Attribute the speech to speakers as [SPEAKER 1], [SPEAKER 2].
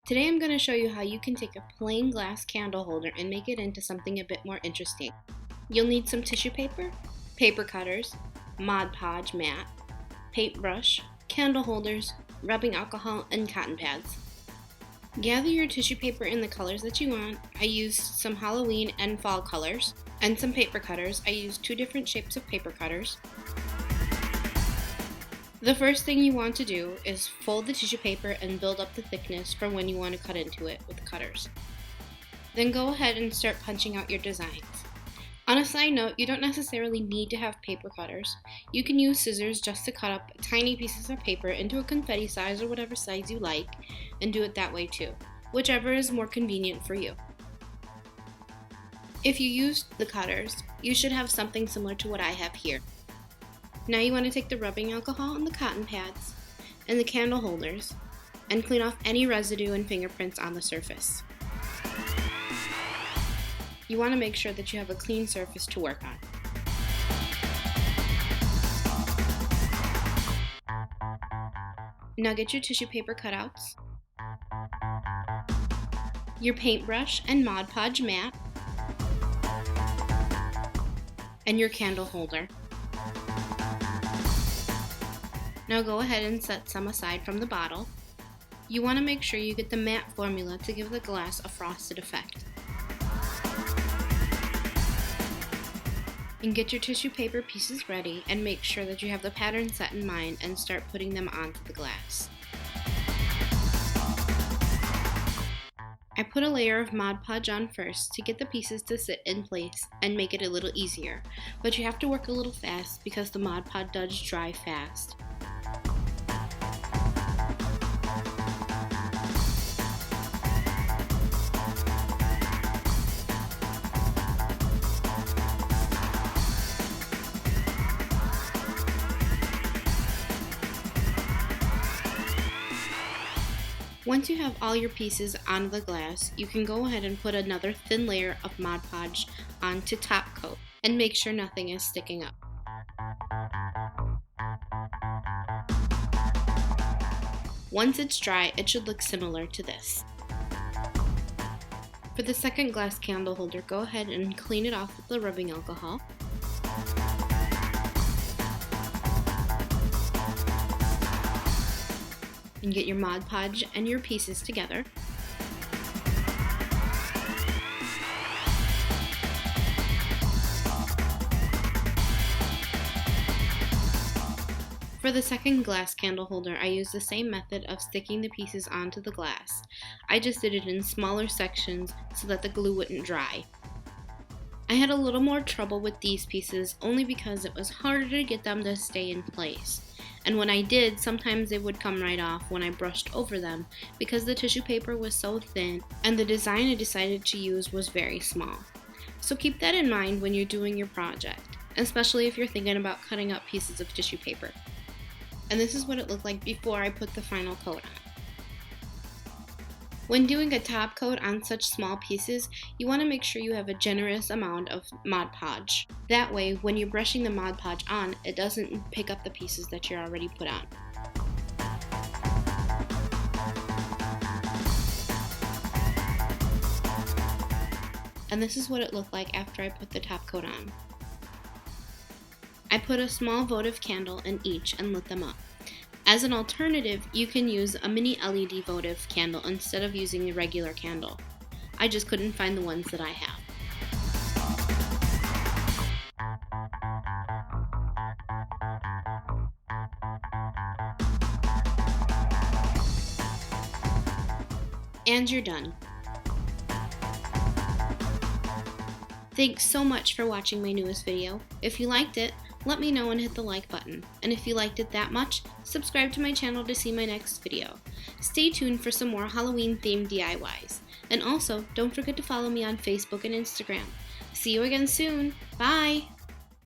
[SPEAKER 1] Today I'm going to show you how you can take a plain glass candle holder and make it into something a bit more interesting. You'll need some tissue paper, paper cutters, Mod Podge mat, paintbrush, candle holders, rubbing alcohol, and cotton pads. Gather your tissue paper in the colors that you want. I used some Halloween and fall colors, and some paper cutters. I used 2 different shapes of paper cutters. The first thing you want to do is fold the tissue paper and build up the thickness for when you want to cut into it with the cutters. Then go ahead and start punching out your designs. On a side note, you don't necessarily need to have paper cutters. You can use scissors just to cut up tiny pieces of paper into a confetti size or whatever size you like, and do it that way too, whichever is more convenient for you. If you use the cutters, you should have something similar to what I have here. Now you want to take the rubbing alcohol and the cotton pads and the candle holders and clean off any residue and fingerprints on the surface. You want to make sure that you have a clean surface to work on. Now get your tissue paper cutouts, your paintbrush and Mod Podge mat, and your candle holder. Now go ahead and set some aside from the bottle. You want to make sure you get the matte formula to give the glass a frosted effect. And get your tissue paper pieces ready and make sure that you have the pattern set in mind and start putting them onto the glass. I put a layer of Mod Podge on first to get the pieces to sit in place and make it a little easier, but you have to work a little fast because the Mod Podge does dry fast. Once you have all your pieces on the glass, you can go ahead and put another thin layer of Mod Podge onto top coat and make sure nothing is sticking up. Once it's dry, it should look similar to this. For the second glass candle holder, go ahead and clean it off with the rubbing alcohol. And get your Mod Podge and your pieces together. For the second glass candle holder, I used the same method of sticking the pieces onto the glass. I just did it in smaller sections so that the glue wouldn't dry. I had a little more trouble with these pieces only because it was harder to get them to stay in place. And when I did, sometimes they would come right off when I brushed over them because the tissue paper was so thin and the design I decided to use was very small. So keep that in mind when you're doing your project, especially if you're thinking about cutting up pieces of tissue paper. And this is what it looked like before I put the final coat on. When doing a top coat on such small pieces, you want to make sure you have a generous amount of Mod Podge. That way, when you're brushing the Mod Podge on, it doesn't pick up the pieces that you're already put on. And this is what it looked like after I put the top coat on. I put a small votive candle in each and lit them up. As an alternative, you can use a mini LED votive candle instead of using the regular candle. I just couldn't find the ones that I have. And you're done. Thanks so much for watching my newest video. If you liked it, let me know and hit the like button. And if you liked it that much, subscribe to my channel to see my next video. Stay tuned for some more Halloween themed DIYs. And also, don't forget to follow me on Facebook and Instagram. See you again soon. Bye!